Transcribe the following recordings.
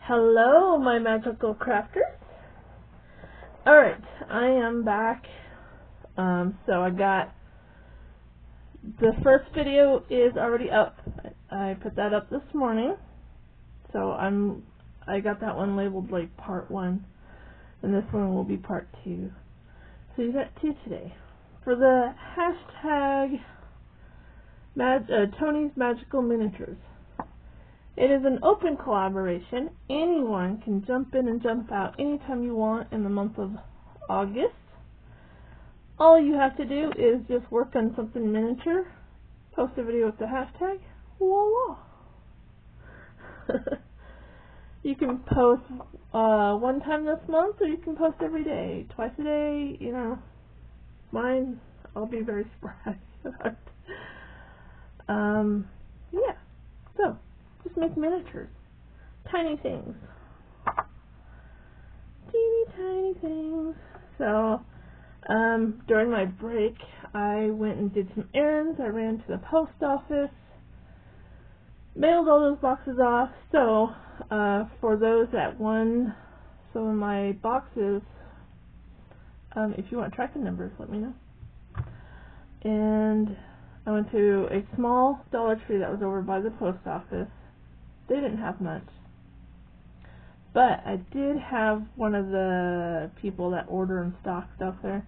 Hello, my magical crafters. Alright, I am back. So I got the first video is already up. I put that up this morning. So I got that one labeled like part 1, and this one will be part 2. So you got 2 today. For the hashtag Tony's Magical Miniatures. It is an open collaboration. Anyone can jump in and jump out anytime you want in the month of August. All you have to do is just work on something miniature, post a video with the hashtag, voila! You can post one time this month, or you can post every day, twice a day, you know. Mine, I'll be very sporadic about it. Yeah, so just make miniatures. Tiny things. Teeny tiny things. So, during my break, I went and did some errands. I ran to the post office, mailed all those boxes off. So, for those that won some of my boxes, if you want tracking numbers, let me know. And I went to a small Dollar Tree that was over by the post office. They didn't have much. But I did have one of the people that order and stock stuff there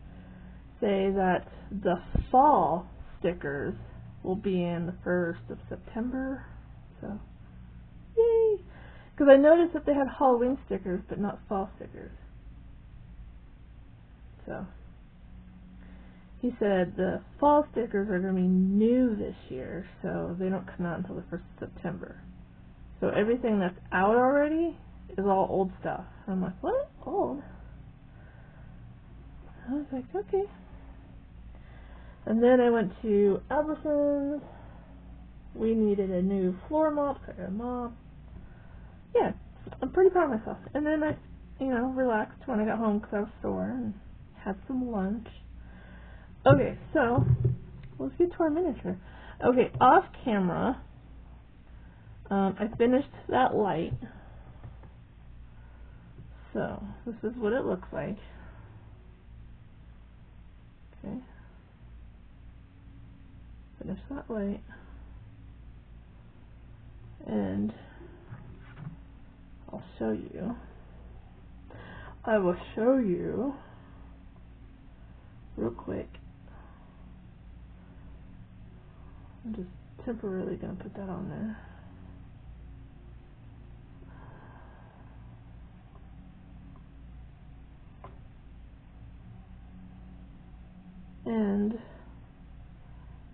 say that the fall stickers will be in the 1st of September. So, yay! Because I noticed that they had Halloween stickers, but not fall stickers. So, he said the fall stickers are going to be new this year, so they don't come out until the 1st of September. So everything that's out already is all old stuff. And I'm like, what? Old? I was like, okay. And then I went to Albertsons. We needed a new floor mop, so I got a mop. Yeah, I'm pretty proud of myself. And then I, relaxed when I got home because I was sore and had some lunch. Okay, so let's get to our miniature. Okay, off camera, I finished that light. So this is what it looks like. Okay. Finish that light. And I'll show you. I will show you real quick. I'm just temporarily going to put that on there. And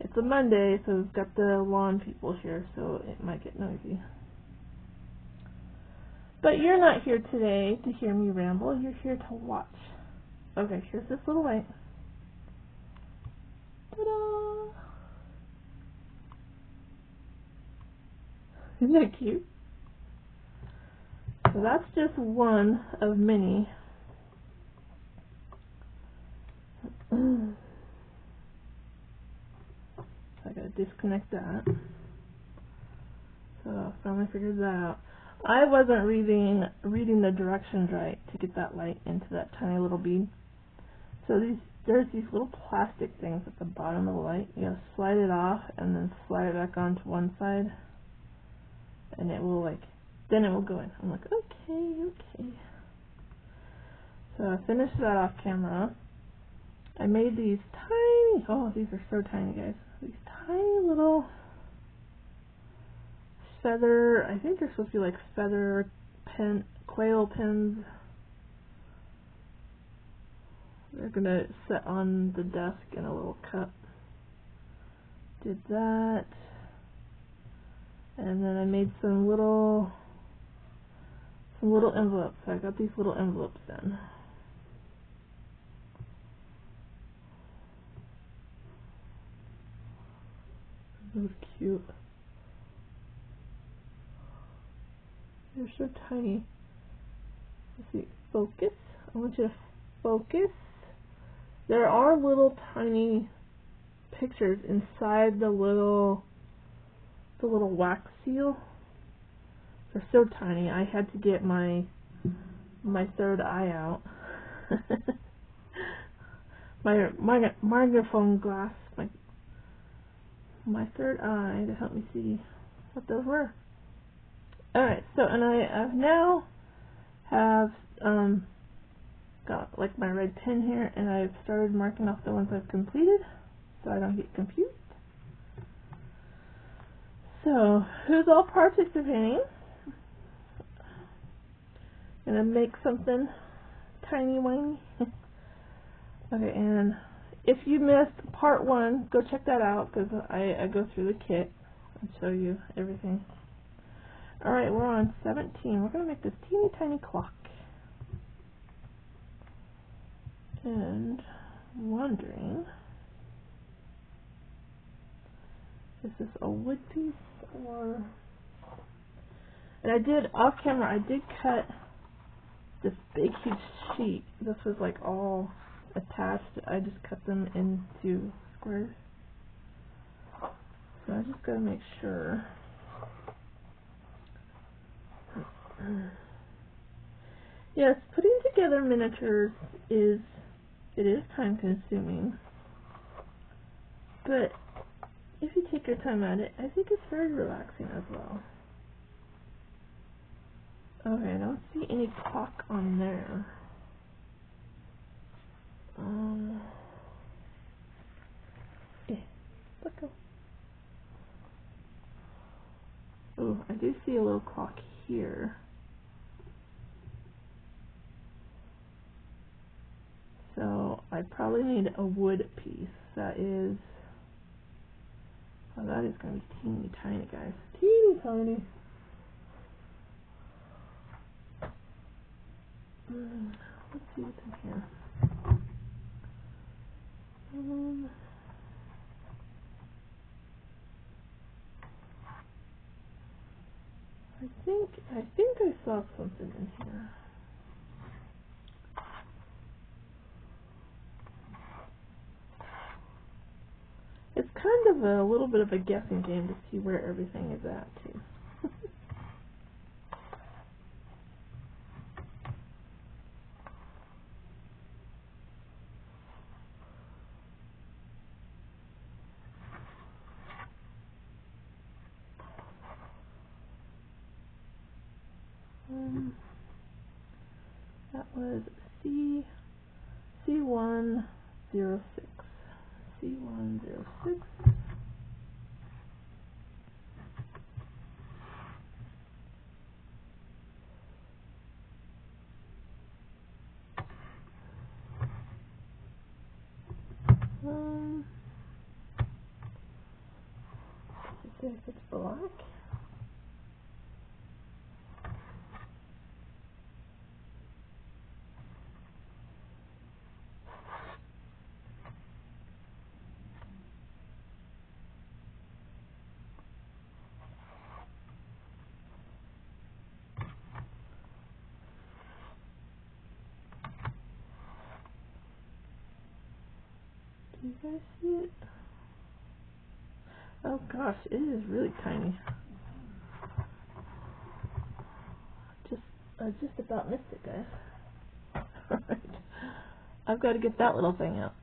it's a Monday, so we've got the lawn people here, so it might get noisy. But you're not here today to hear me ramble, you're here to watch. Okay, here's this little light. Ta-da! Isn't that cute? So that's just one of many. I gotta disconnect that. So I finally figured that out. I wasn't reading the directions right to get that light into that tiny little bead. So there's these little plastic things at the bottom of the light. You gotta slide it off and then slide it back onto one side, and it will then it will go in. I'm like, okay. So I finished that off camera. I made these tiny, these are so tiny, guys. These tiny little feather, I think they're supposed to be like feather quail pins. They're going to sit on the desk in a little cup. Did that. And then I made some little envelopes. So I got these little envelopes in. That was cute. They're so tiny. Let's see, focus. I want you to focus. There are little tiny pictures inside the little wax seal. So are so tiny. I had to get my third eye out. my microphone glass, my third eye to help me see what those were. Alright, so and I now have got like my red pen here, and I've started marking off the ones I've completed so I don't get confused. So who's all participating? Gonna make something tiny whiny. Okay, and if you missed part 1, go check that out because I go through the kit and show you everything. Alright, we're on 17. We're going to make this teeny tiny clock. And I'm wondering, is this a wood piece or... And I did, off camera, I did cut this big huge sheet. This was like all attached. I just cut them into squares. So I just gotta make sure. Yes, putting together miniatures is time consuming. But if you take your time at it, I think it's very relaxing as well. Okay, I don't see any clock on there. Let go. Oh, I do see a little clock here. So I probably need a wood piece. That is, oh, that is going to be teeny tiny, guys. Teeny tiny. Let's see what's in here. I think I saw something in here. It's kind of a little bit of a guessing game to see where everything is at, too. That was C106. C106. Let's see if it's black. Do you guys see it? Oh gosh, it is really tiny. I just about missed it, guys. Alright. I've got to get that little thing out.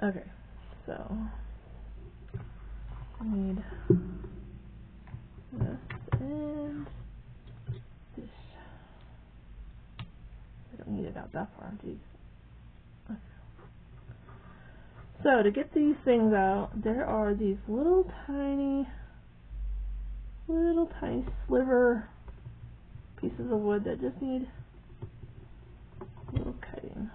Okay, so I need this and this. I don't need it out that far, geez. Okay. So to get these things out, there are these little tiny sliver pieces of wood that just need a little cutting.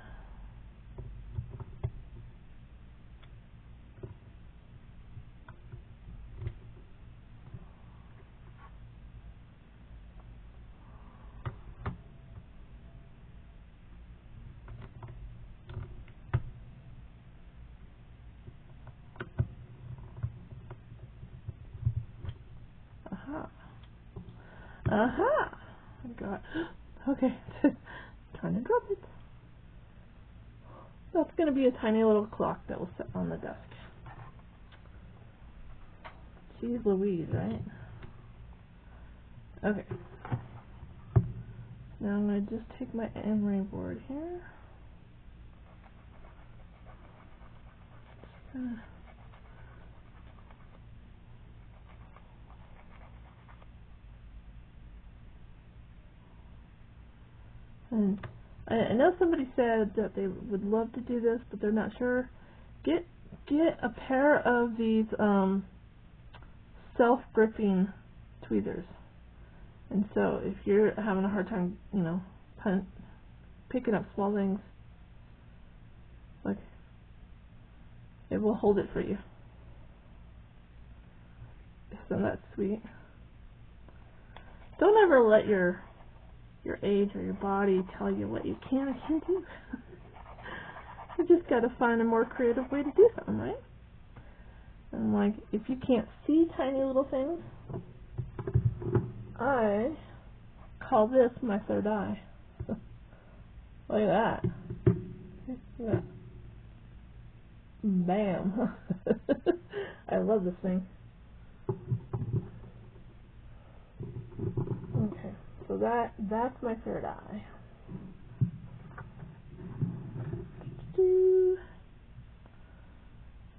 Aha! I got. Okay, trying to drop it. That's going to be a tiny little clock that will sit on the desk. Jeez Louise, right? Okay. Now I'm going to just take my emery board here. And I know somebody said that they would love to do this, but they're not sure. Get a pair of these self-gripping tweezers. And so if you're having a hard time, you know, picking up small things, like, it will hold it for you. Isn't that sweet? Don't ever let your age or your body tell you what you can or can't do. You just gotta find a more creative way to do something, right? And like, if you can't see tiny little things, I call this my third eye. Look at that. Yeah. Bam. I love this thing. Okay, so that's my third eye.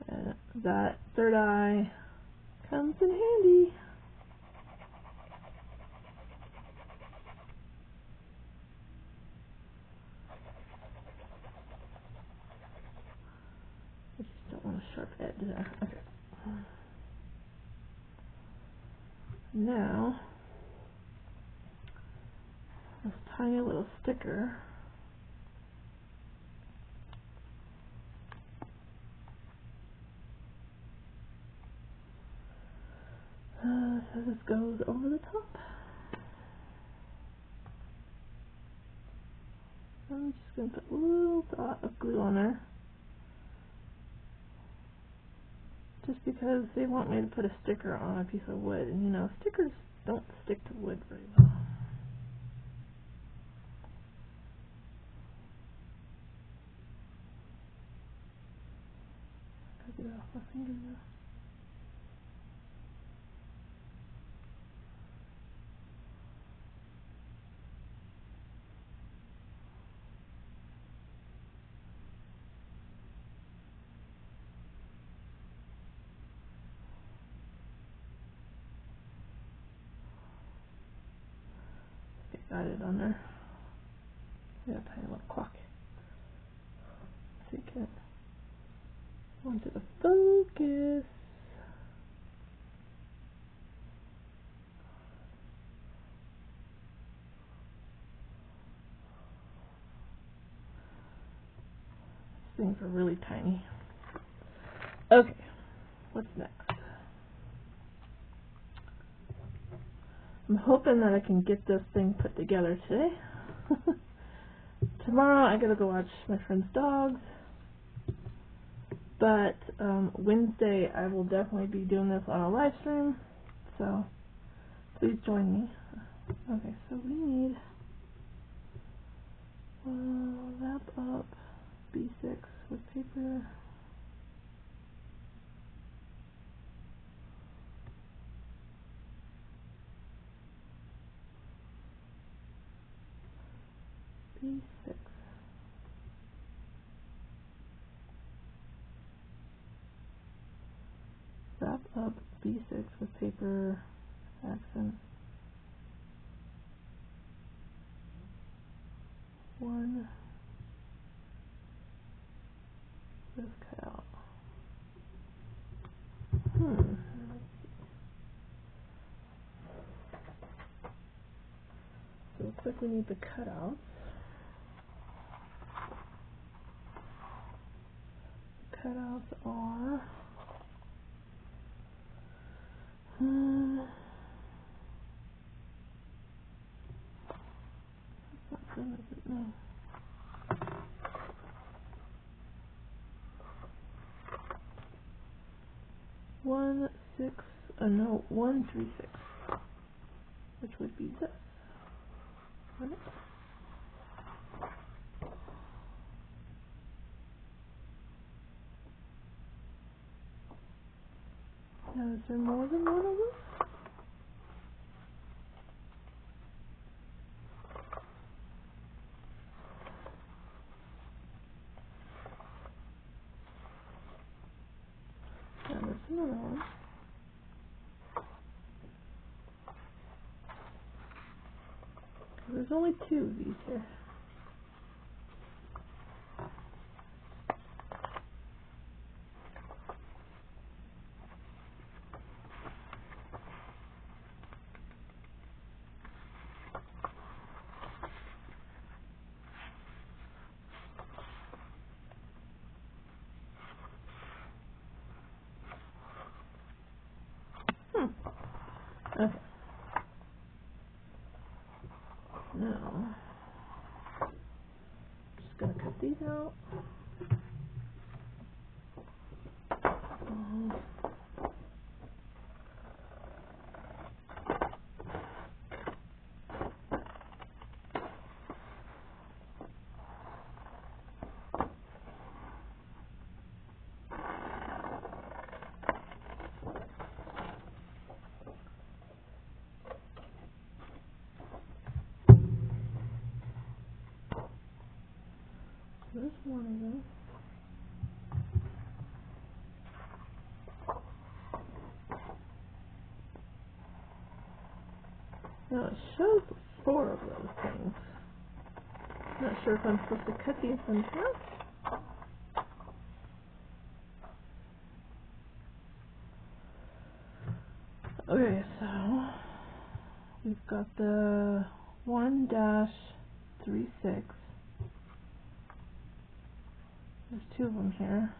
And that third eye comes in handy. I just don't want a sharp edge there. Okay. Now, this tiny little sticker. So this goes over the top. I'm just going to put a little dot of glue on there. Just because they want me to put a sticker on a piece of wood. And you know, stickers don't stick to wood very well. Gotta get it off my finger now. Got it on there. Yeah, tiny little clock. So you can want it to focus. These things are really tiny. Okay, what's next? I'm hoping that I can get this thing put together today. Tomorrow I gotta go watch my friend's dogs. But Wednesday I will definitely be doing this on a live stream. So please join me. Okay, so we need wrap up B6 with paper. B6. Wrap up B6 with paper accent. 1. This cut out. So it looks like we need the cutouts. Cutouts are that's not good, is it? No. No, 136, which would be this. Right? Now, is there more than one of them? Now, there's another one. There's only 2 of these here. Okay. Now, just gonna cut these out. There's one of them. Now it shows 4 of those things. Not sure if I'm supposed to cut these in half. Okay, so we've got the 1-36. There's 2 of them here.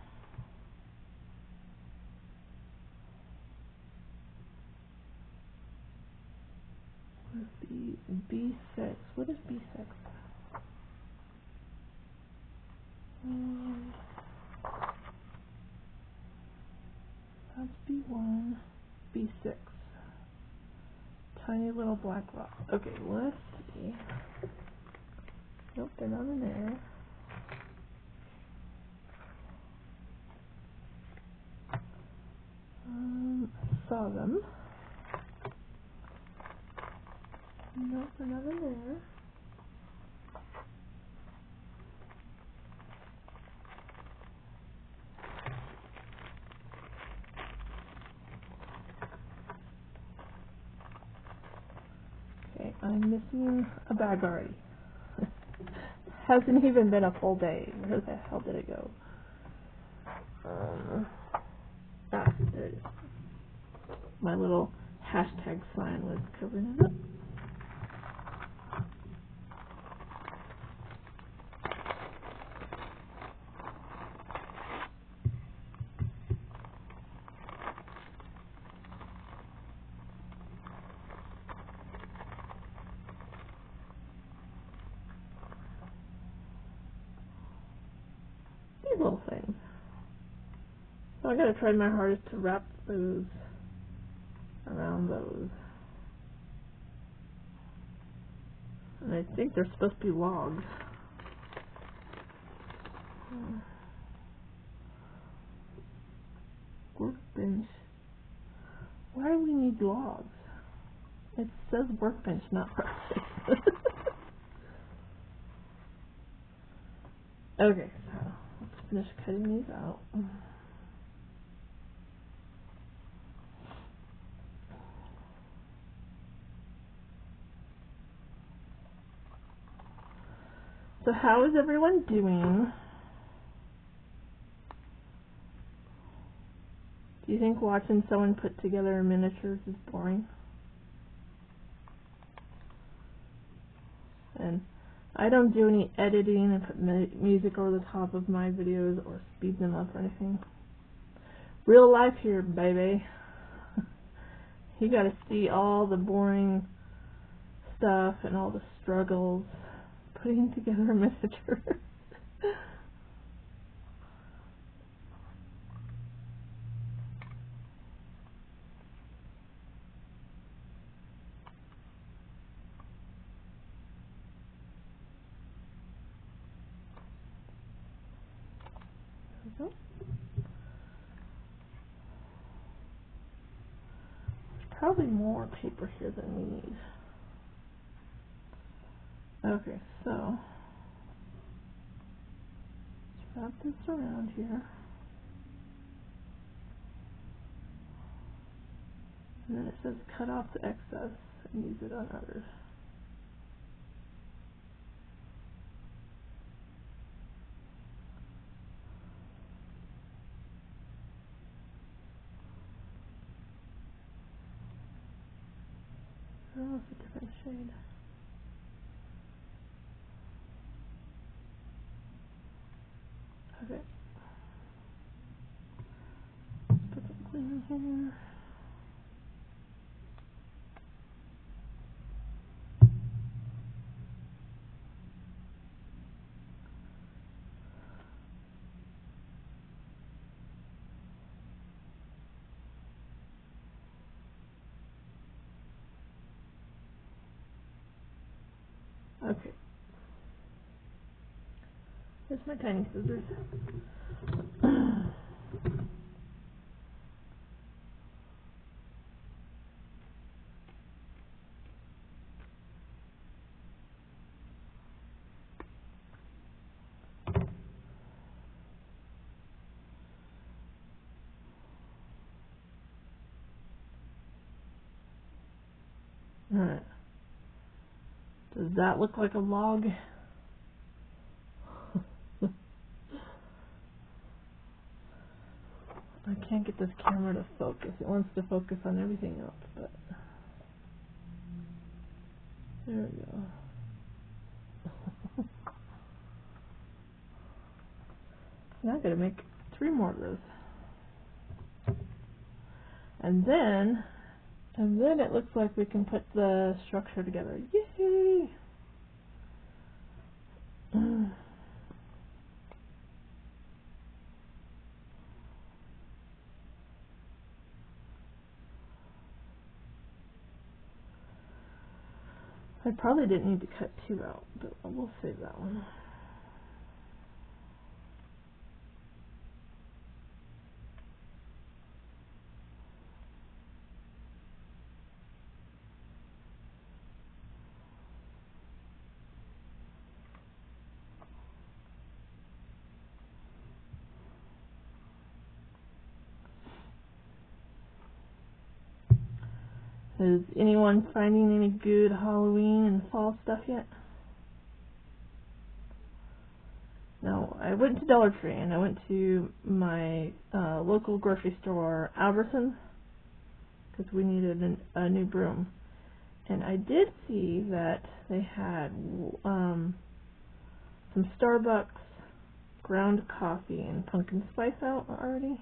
B6. What is B6? That's B1. B6. Tiny little black rock. Okay, let's see. Nope, they're not in there. I saw them. Nope, they're not in there. Okay, I'm missing a bag already. Hasn't even been a full day. Where the hell did it go? There it is. My little hashtag sign was covering it up. These little things. So I gotta try my hardest to wrap those around those. And I think they're supposed to be logs. Workbench. Why do we need logs? It says workbench, not workbench. Okay, so let's finish cutting these out. So how is everyone doing? Do you think watching someone put together miniatures is boring? And I don't do any editing and put music over the top of my videos or speed them up or anything. Real life here, baby. You gotta see all the boring stuff and all the struggles putting together a miniature. There we go. probably more paper here than we need. Okay, so let's wrap this around here. And then it says cut off the excess and use it on others. Oh, it's a different shade. Okay. Let's put some glue in here. Okay. Here's my tiny scissors. Alright. Does that look like a log? I can't get this camera to focus. It wants to focus on everything else, but there we go. Now I gotta make 3 more of those. And then it looks like we can put the structure together. Yay! I probably didn't need to cut 2 out, but we'll save that one. Is anyone finding any good Halloween and fall stuff yet? No, I went to Dollar Tree and I went to my local grocery store, Albertsons, because we needed a new broom. And I did see that they had some Starbucks ground coffee and pumpkin spice out already.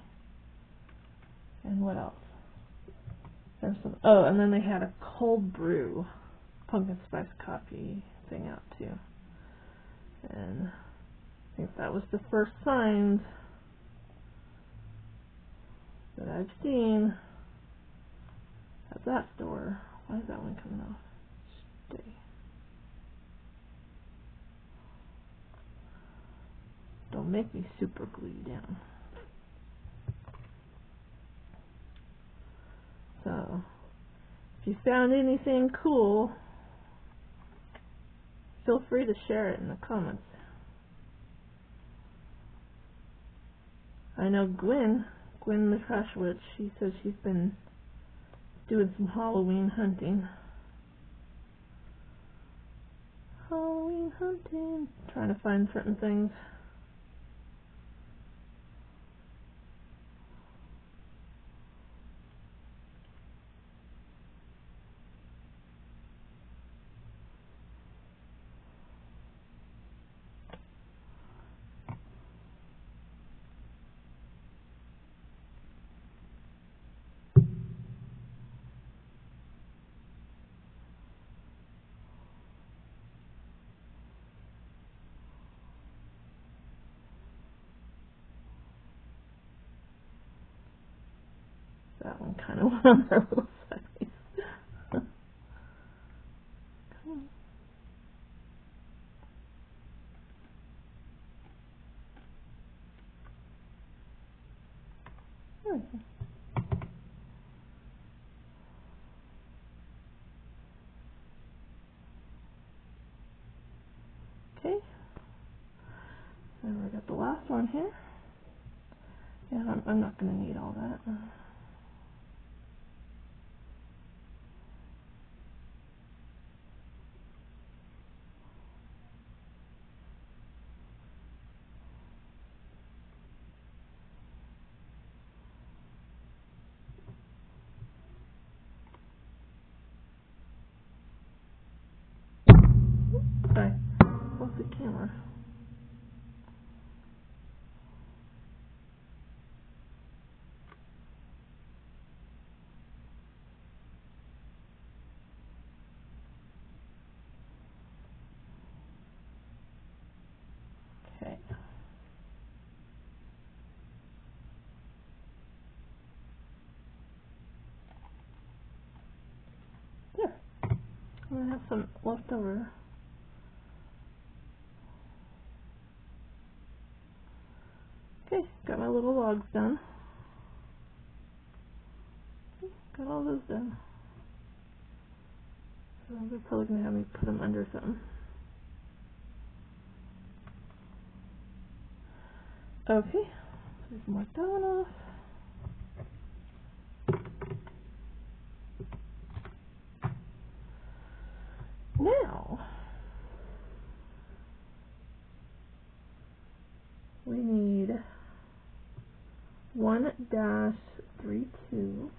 And what else? There's some. Oh, and then they had a cold brew pumpkin spice coffee thing out too. And I think that was the first signs that I've seen at that store. Why is that one coming off? Stay. Don't make me super glue you down. So, if you found anything cool, feel free to share it in the comments. I know Gwen the Trash Witch, she says she's been doing some Halloween hunting. Halloween hunting. Trying to find certain things. That one kind of went on there both sides. Come on. There we go. got the last one here. And I'm not going to need all that. Sorry, what's the camera? Okay. There. I'm going to have some left over. Okay, got my little logs done. Got all those done. So they're probably going to have me put them under something. Okay, so we can mark that one off. Now, we need 1-32.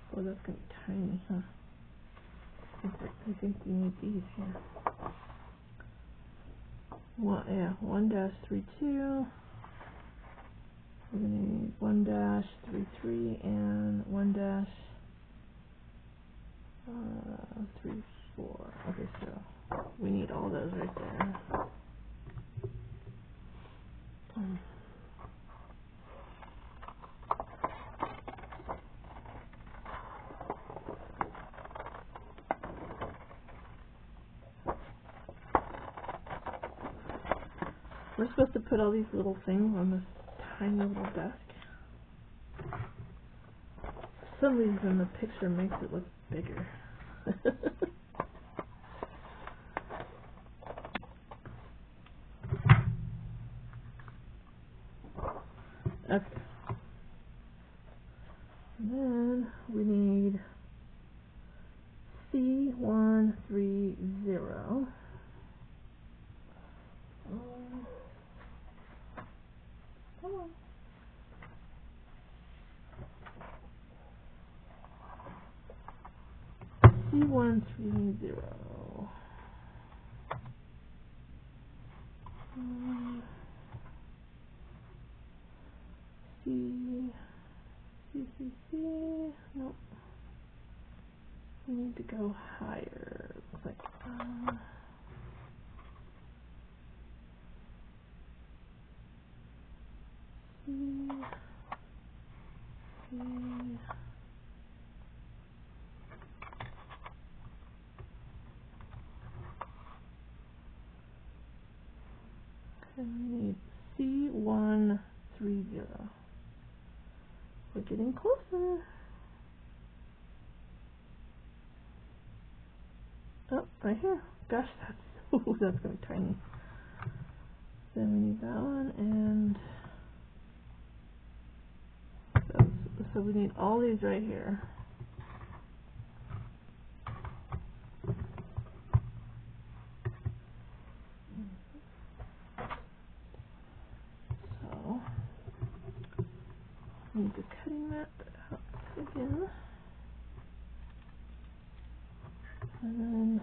Oh, that's going to be tiny, huh? I think we need these here. 1-32. We're going to need 1-33 and 1-34. Okay, so we need all those right there. We're supposed to put all these little things on this tiny little desk. For some reason the picture makes it look bigger. Okay. And then we need C130. Come on. C130. C. Nope. We need to go higher. Looks like. C. And we need C130. We're getting closer. Oh, right here. Gosh, that's that's gonna be tiny. Then we need that one, and so we need all these right here. So we need the cutting mat out again, and then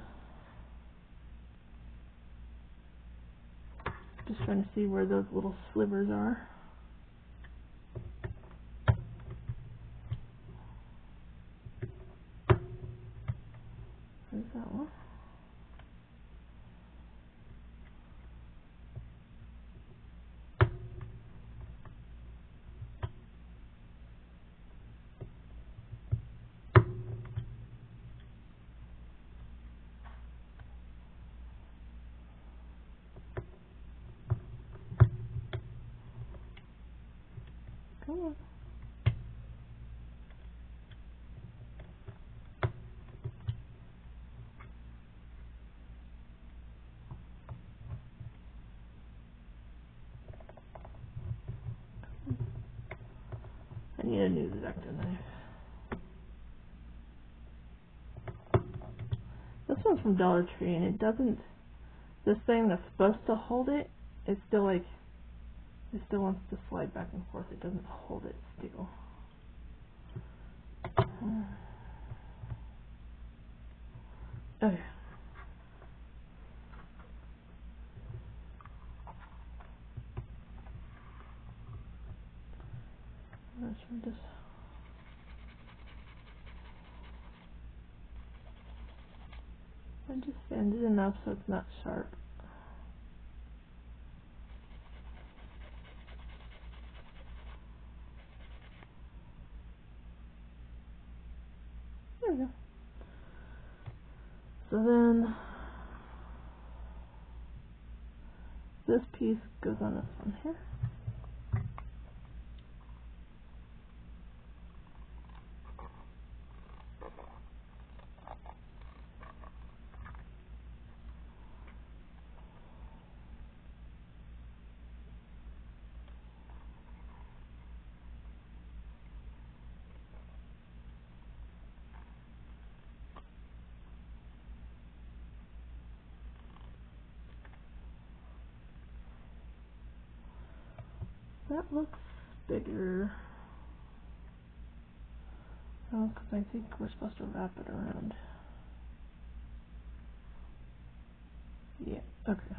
just trying to see where those little slivers are. There's that one. a new X-Acto knife. This one's from Dollar Tree, and it doesn't, this thing that's supposed to hold it, it's still like, it still wants to slide back and forth. It doesn't hold it still. Okay. I just sanded it enough so it's not sharp. There we go. So then this piece goes on this one here. That looks bigger. Oh, because I think we're supposed to wrap it around. Yeah, okay.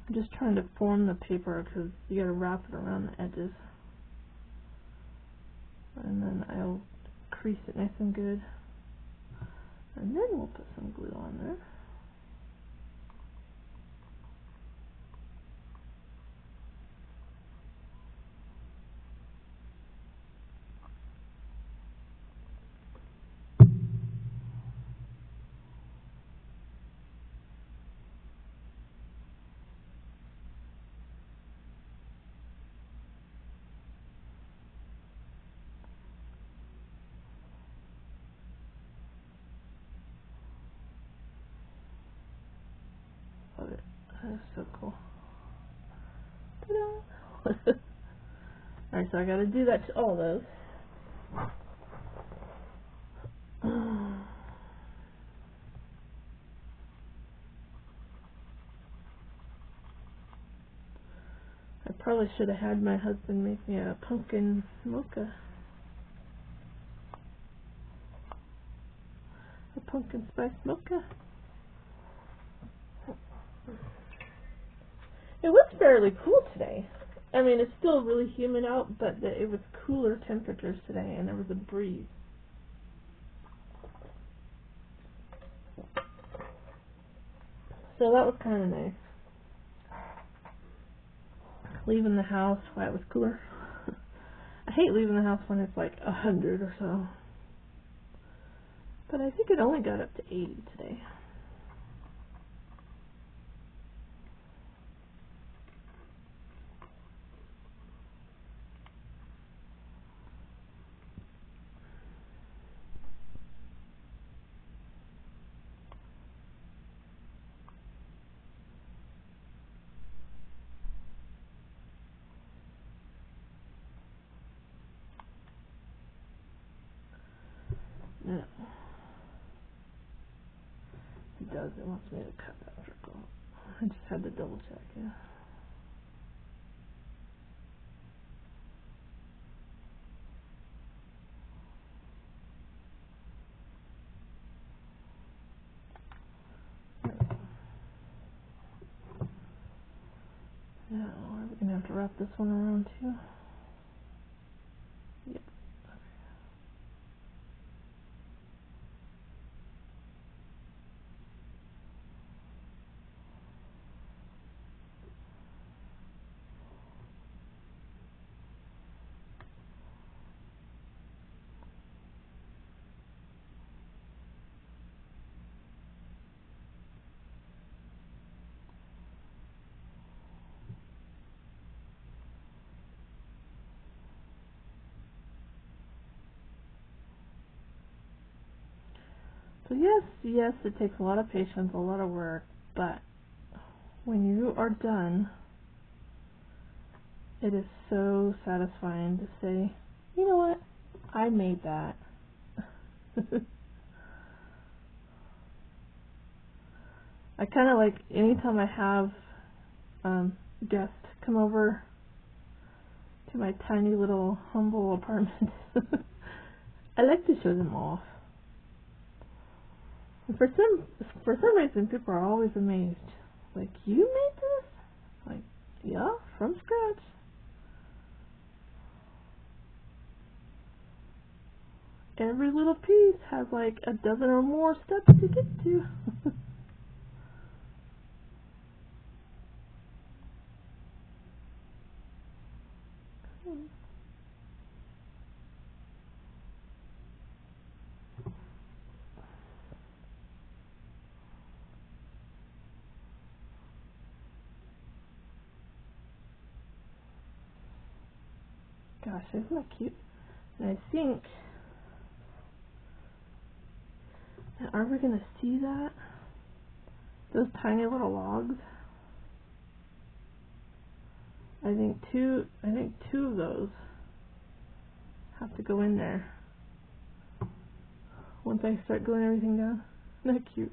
I'm just trying to form the paper because you gotta wrap it around the edges. And then I'll crease it nice and good. And then we'll put some glue on there. Love it. That is so cool. Ta-da! Alright, so I gotta do that to all those. I probably should have had my husband make me a pumpkin mocha. A pumpkin spice mocha. It was fairly cool today. I mean, it's still really humid out, but it was cooler temperatures today, and there was a breeze. So that was kind of nice. Leaving the house while it was cooler. I hate leaving the house when it's like 100 or so. But I think it only got up to 80 today. No. It does. It wants me to cut that circle. I just had to double check, yeah. Now, are we going to have to wrap this one around too? Yep. So yes, it takes a lot of patience, a lot of work, but when you are done, it is so satisfying to say, you know what, I made that. I kind of like, anytime I have guests come over to my tiny little humble apartment, I like to show them off. And for some reason, people are always amazed. Like, you made this? Like, yeah, from scratch. Every little piece has like a dozen or more steps to get to. Gosh, isn't that cute? And I think, are we gonna see that? Those tiny little logs. I think two of those have to go in there once I start gluing everything down. Isn't that cute?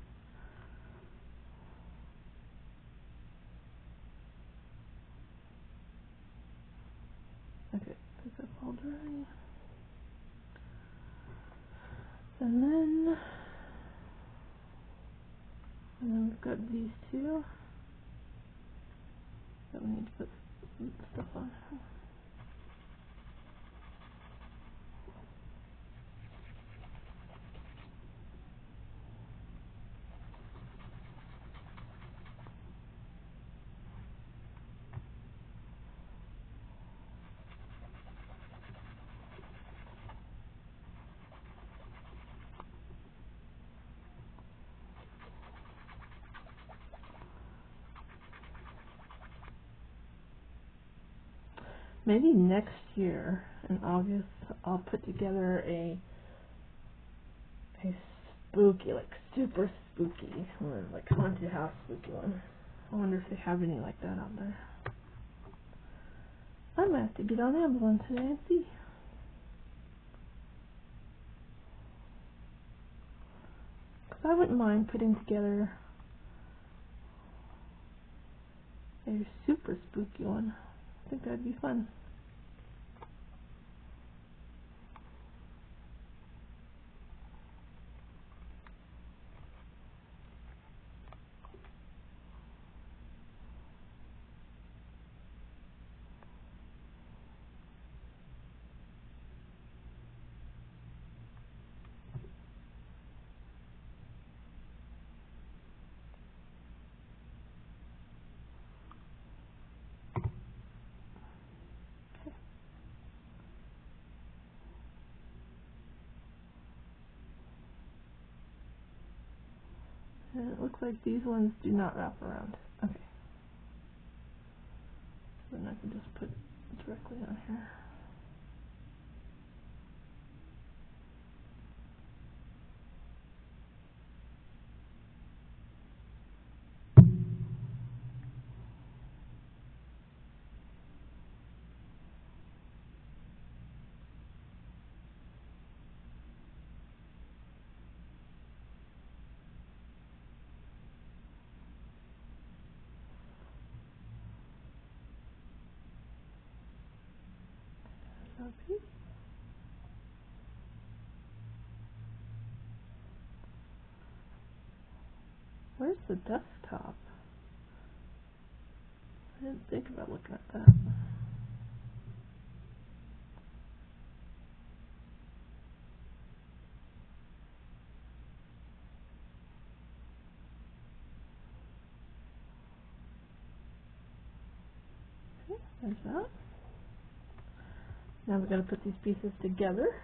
Okay, pick up all dry. And then we've got these two that we need to put stuff on. Maybe next year in August I'll put together a spooky, like super spooky one, like haunted house spooky one. I wonder if they have any like that out there. I might have to get on Amazon today and see. Because I wouldn't mind putting together a super spooky one. I think that'd be fun. And it looks like these ones do not wrap around. Okay. So then I can just put directly on here. Okay. Where's the desktop? I didn't think about looking at that. Okay, there's that. Now we've got to put these pieces together.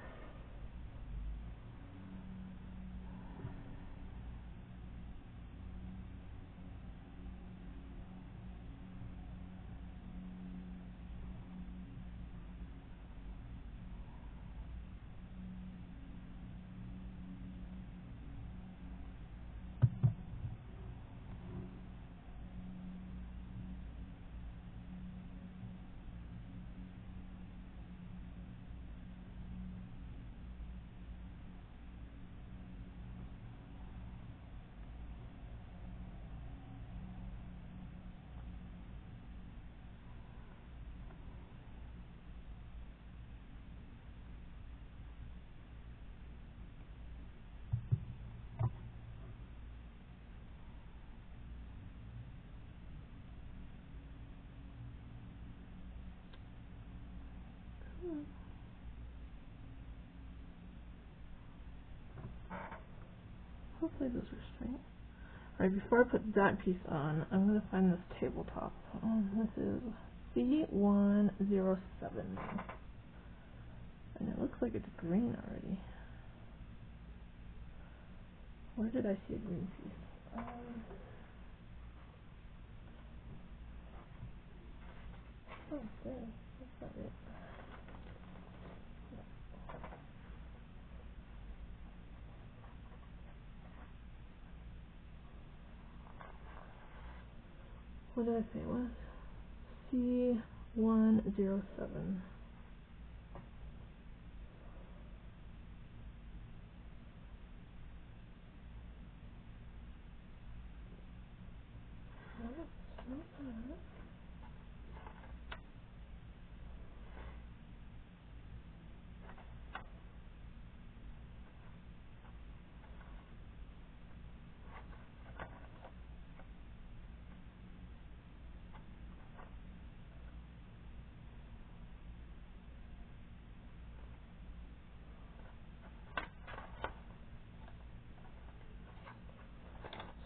Hopefully those are straight. Alright, before I put that piece on, I'm going to find this tabletop. This is C107. And it looks like it's green already. Where did I see a green piece? Oh, there. That's not it. What did I say it was? C107.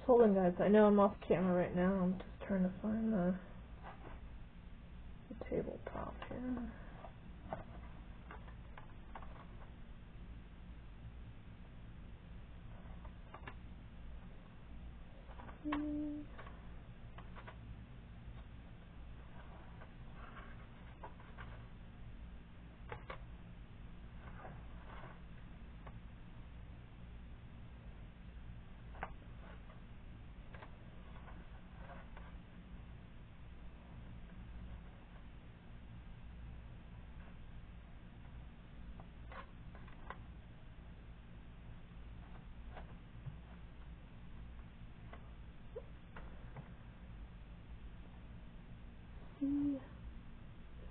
Hold on, guys. I know I'm off camera right now. I'm just trying to find the tabletop here.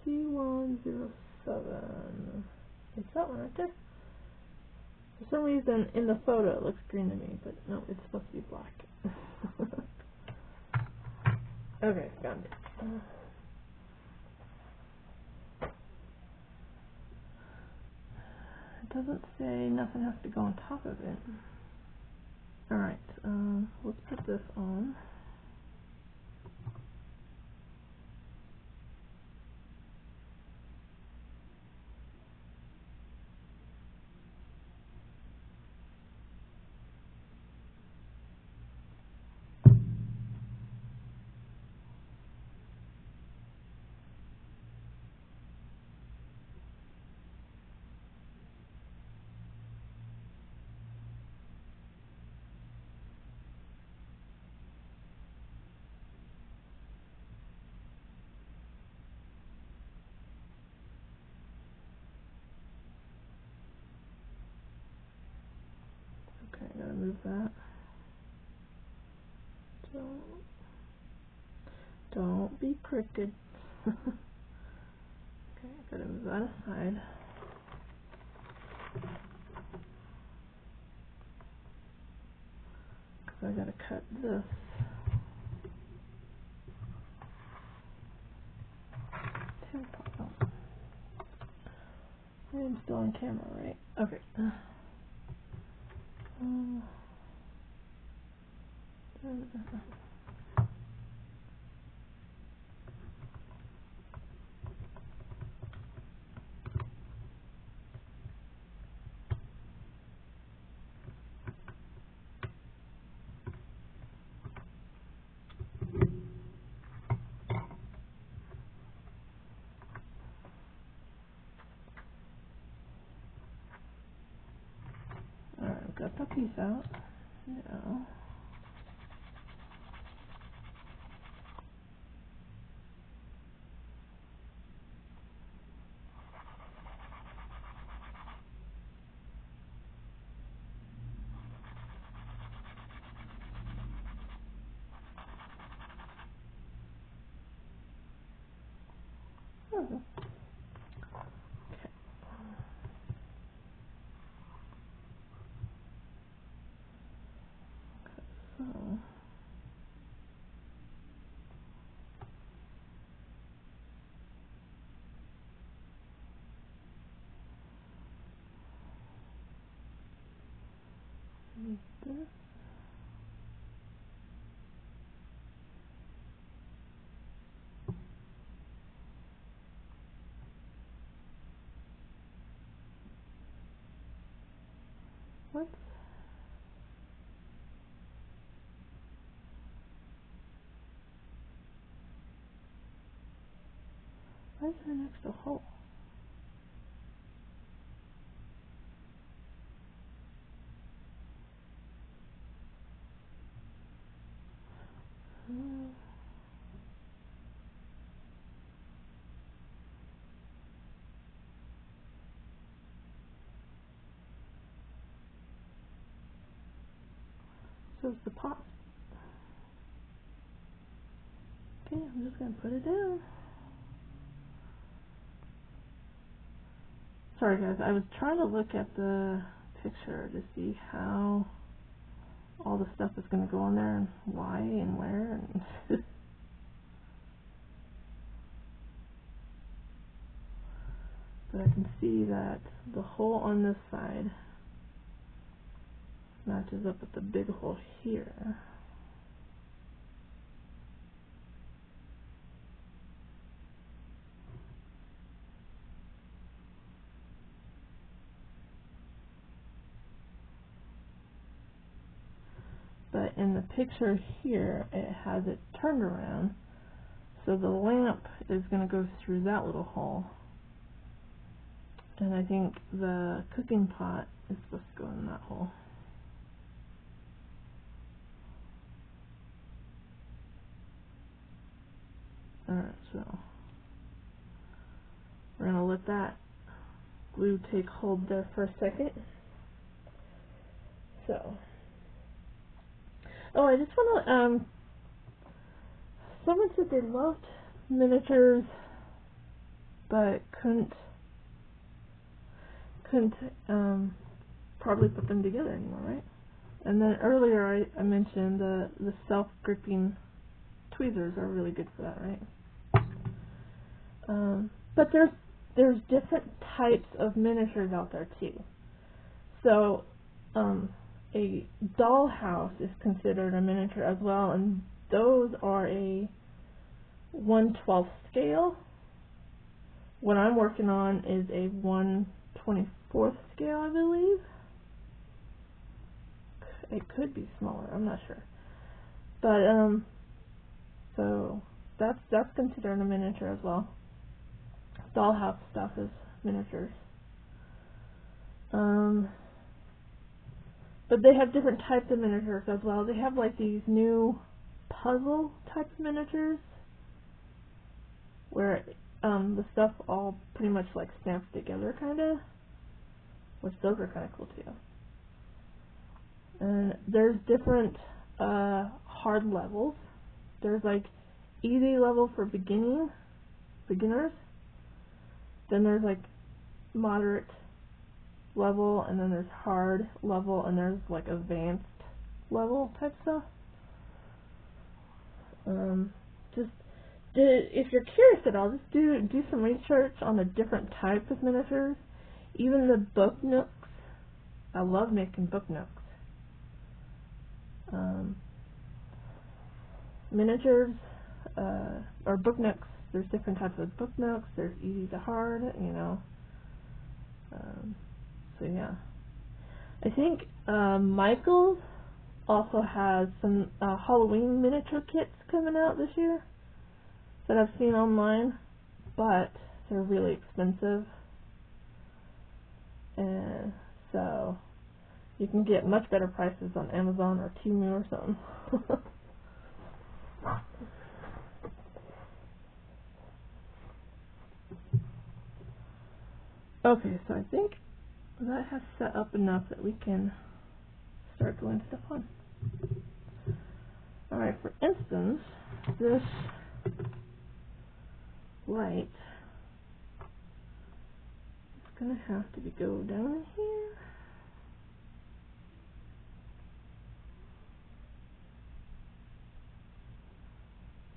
C107. It's that one right there. For some reason, in the photo, it looks green to me, but no, it's supposed to be black. Okay, found it. It doesn't say nothing has to go on top of it. Alright, let's put this on. Okay, I gotta move that. Don't be crooked. Okay, I gotta move that aside. Because I gotta cut this. I'm still on camera, right? Okay. Alright, I've got that piece out. Now. Okay. there. What? Why is there an extra hole? So it's the pot. Okay, I'm just going to put it down. Sorry guys, I was trying to look at the picture to see how all the stuff is going to go on there and why and where. And but I can see that the hole on this side matches up with the big hole here. But in the picture here, it has it turned around, so the lamp is going to go through that little hole. And I think the cooking pot is supposed to go in that hole. Alright, so we're going to let that glue take hold there for a second. So, oh, I just want to, someone said they loved miniatures, but couldn't probably put them together anymore, right? And then earlier I mentioned the self-gripping tweezers are really good for that, right? But there's different types of miniatures out there too. So a dollhouse is considered a miniature as well, and those are a 1/12 scale. What I'm working on is a 1/24 scale, I believe. It could be smaller, I'm not sure. But so that's considered a miniature as well. Dollhouse stuff is miniatures. But they have different types of miniatures as well. They have like these new puzzle type miniatures where the stuff all pretty much like snaps together kinda, which those are kinda cool too. And there's different hard levels. There's like easy level for beginners. Then there's like moderate level, and then there's hard level, and there's like advanced level type stuff. If you're curious at all, just do some research on the different types of miniatures. Even the book nooks. I love making book nooks. Miniatures or book nooks. There's different types of book nooks. There's easy to hard, you know. So yeah, I think Michaels also has some Halloween miniature kits coming out this year that I've seen online, but they're really expensive, and so you can get much better prices on Amazon or Temu or something. Okay, so I think that has set up enough that we can start gluing stuff on. Alright, for instance, this light is going to have to go down here.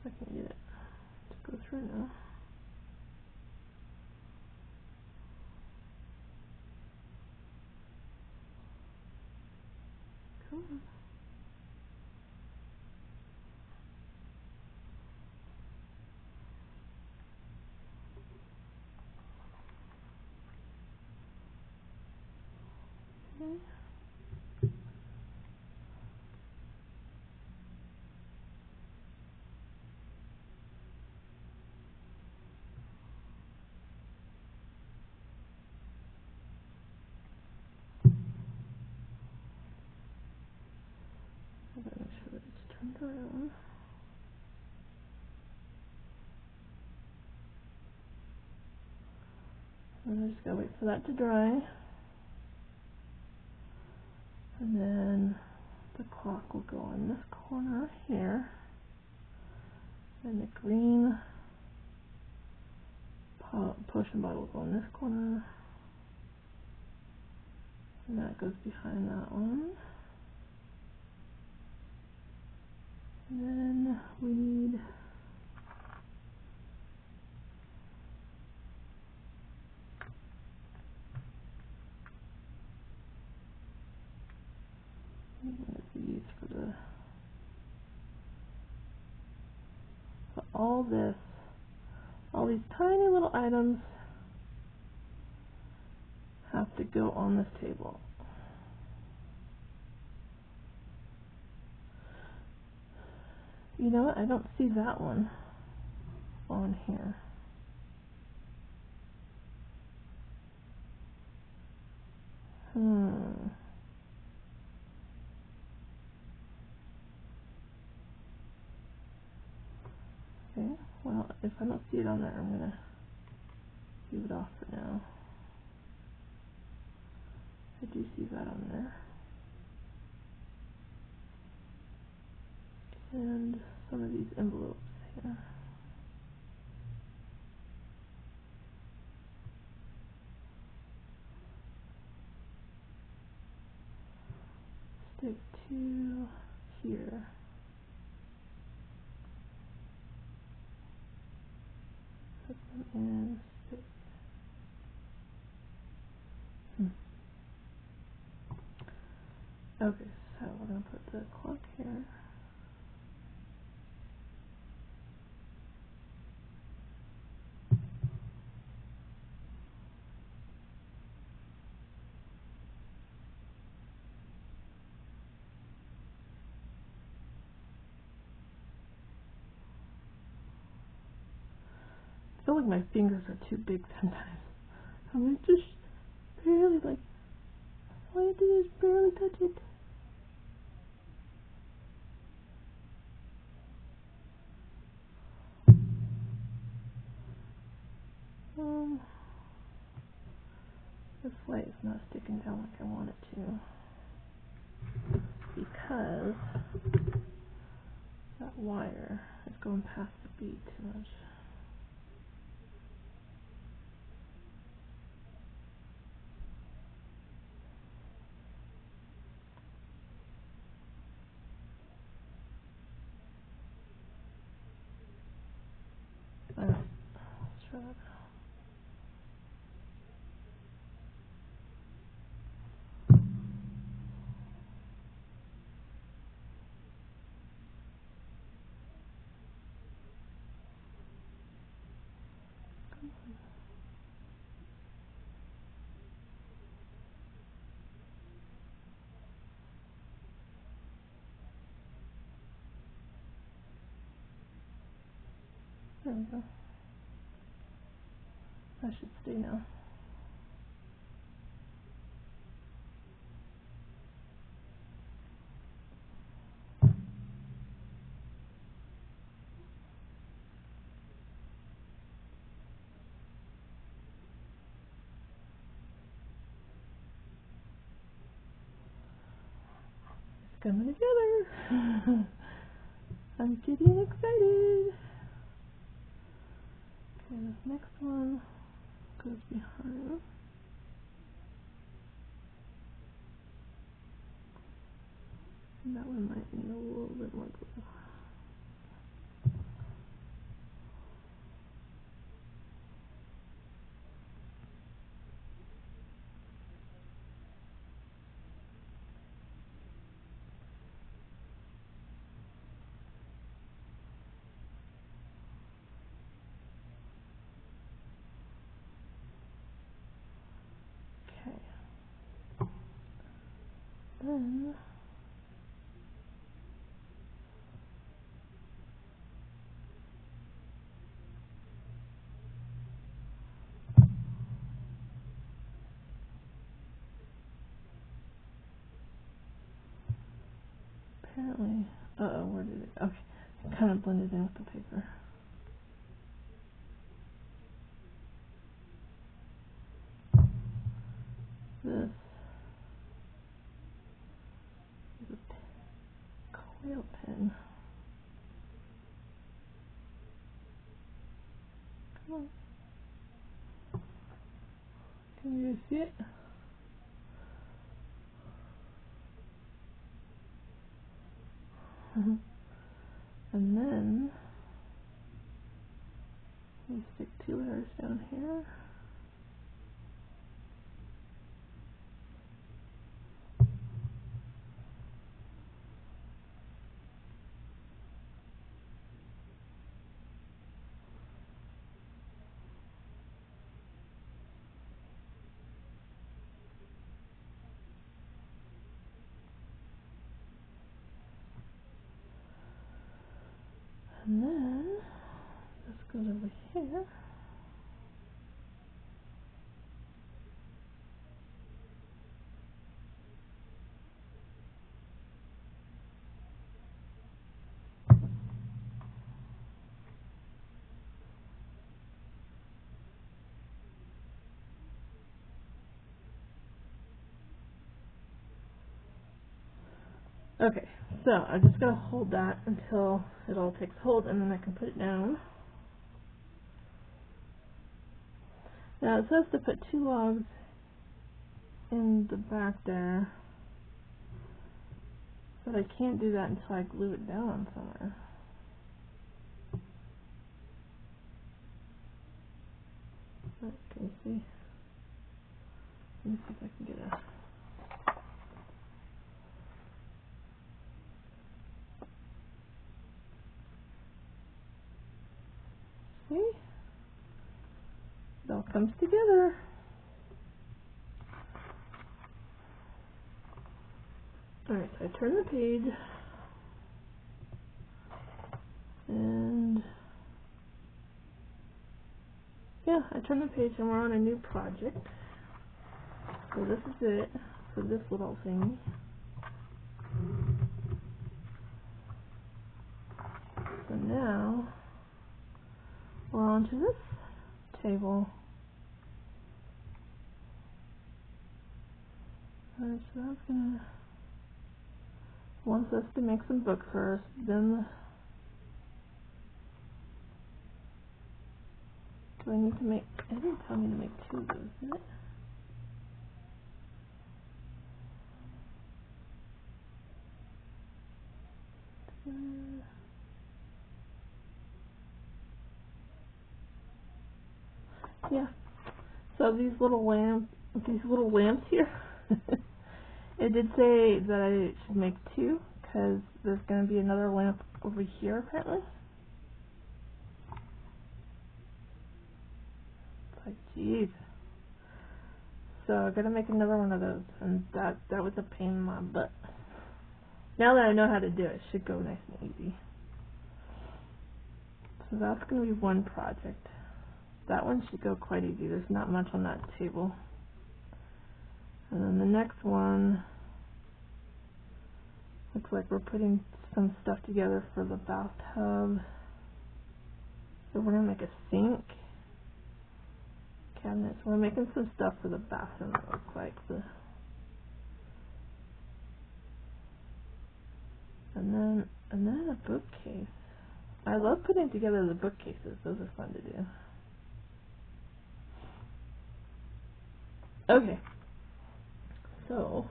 If I can get it to go through now. Come on. Okay. I gotta make sure that it's turned around. And I just gotta wait for that to dry. And then the clock will go on this corner here. And the green potion bottle will go in this corner. And that goes behind that one. And then we need these for all this, all these tiny little items have to go on this table. You know what? I don't see that one on here. Okay, well, if I don't see it on there, I'm going to leave it off for now. I do see that on there. And some of these envelopes here. Stick to here. Put them in. Stick. Okay, so we're going to put the clock here. I feel like my fingers are too big sometimes. I'm like, just barely, like, all you have to do is barely touch it. This light is not sticking down like I want it to, because that wire is going past the bead too much. Let's try that. There we go. That should stay now. It's coming together. I'm getting excited. Okay, this next one goes behind. And that one might need a little bit more glue. Then apparently, where did it? Okay, it kind of blended in with the paper. This is a coil pen. Come on. Can you see it? And then we stick 2 letters down here. And then this goes over here. Okay, so I just gotta hold that until it all takes hold, and then I can put it down. Now it says to put 2 logs in the back there, but I can't do that until I glue it down somewhere. Can you see? Let me see if I can get a... See? It all comes together. Alright, so I turn the page, and yeah, I turn the page and we're on a new project. So this is it for this little thing. So now we're on to this table. Alright, so that's gonna... wants us to make some book first, then do I need to make... it didn't tell me to make 2 of those, did it? Yeah. So these little lamps here, it did say that I should make 2, because there's going to be another lamp over here apparently. It's like, jeez. So I gotta make another one of those, and that was a pain in my butt. Now that I know how to do it, it should go nice and easy. So that's gonna be one project. That one should go quite easy. There's not much on that table. And then the next one looks like we're putting some stuff together for the bathtub. So we're gonna make a sink, cabinets. We're making some stuff for the bathroom, it looks like. And then a bookcase. I love putting together the bookcases. Those are fun to do. Okay. So,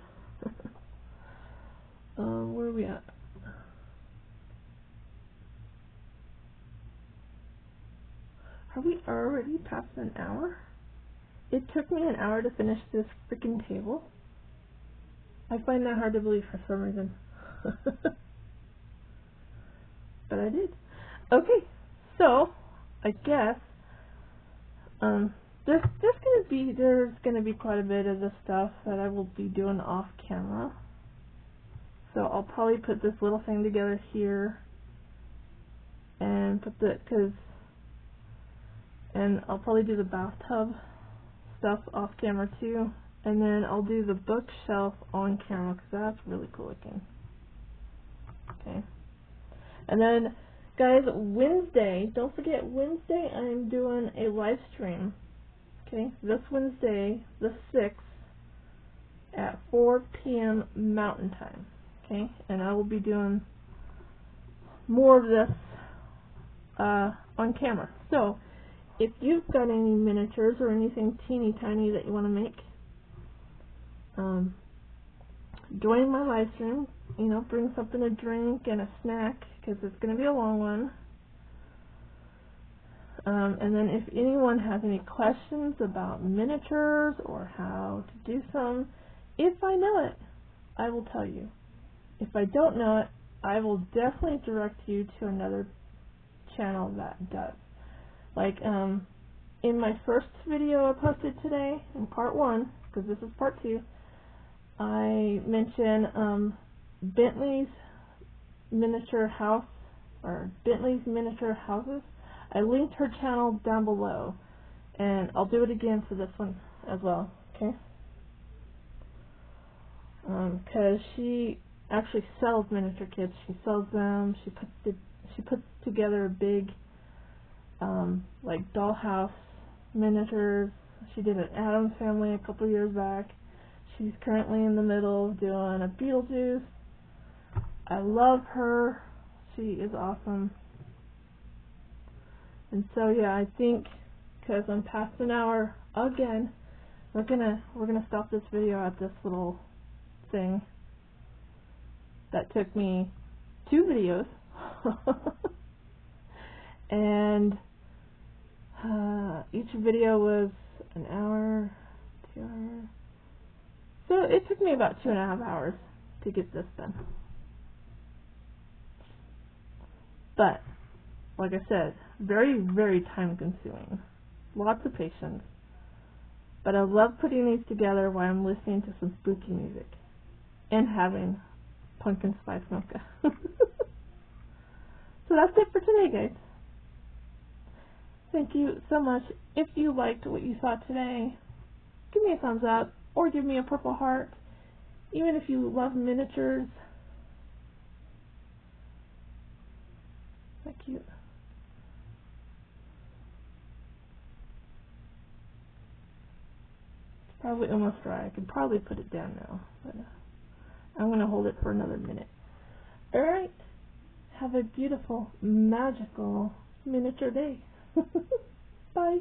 where are we at? Are we already past an hour? It took me an hour to finish this freaking table. I find that hard to believe for some reason. But I did. Okay, so I guess there's gonna be quite a bit of the stuff that I will be doing off camera. So I'll probably put this little thing together here and and I'll probably do the bathtub stuff off camera too, and then I'll do the bookshelf on camera because that's really cool looking. Okay, and then guys, Wednesday, don't forget Wednesday I'm doing a live stream. Okay, this Wednesday the 6th at 4 p.m. Mountain Time. Okay, and I will be doing more of this on camera. So if you've got any miniatures or anything teeny tiny that you want to make, join my live stream. You know, bring something to drink and a snack because it's going to be a long one. And then if anyone has any questions about miniatures or how to do some, if I know it, I will tell you. If I don't know it, I will definitely direct you to another channel that does. Like in my first video I posted today, in part 1, because this is part 2, I mentioned Bentley's miniature house, or Bentley's miniature houses. I linked her channel down below, and I'll do it again for this one as well, okay? Because she actually sells miniature kits. She sells them. She puts together a big like dollhouse miniatures. She did an Addams Family a couple years back. She's currently in the middle of doing a Beetlejuice. I love her. She is awesome. And so yeah, I think because I'm past an hour again, we're gonna stop this video at this little thing that took me 2 videos. And each video was an hour, 2 hours. So it took me about 2.5 hours to get this done. But, like I said, very, very time consuming. Lots of patience. But I love putting these together while I'm listening to some spooky music. And having pumpkin spice mocha. So that's it for today, guys. Thank you so much. If you liked what you saw today, give me a thumbs up or give me a purple heart. Even if you love miniatures. That's cute. It's probably almost dry. I could probably put it down now, but I'm going to hold it for another minute. Alright. Have a beautiful, magical miniature day. Bye.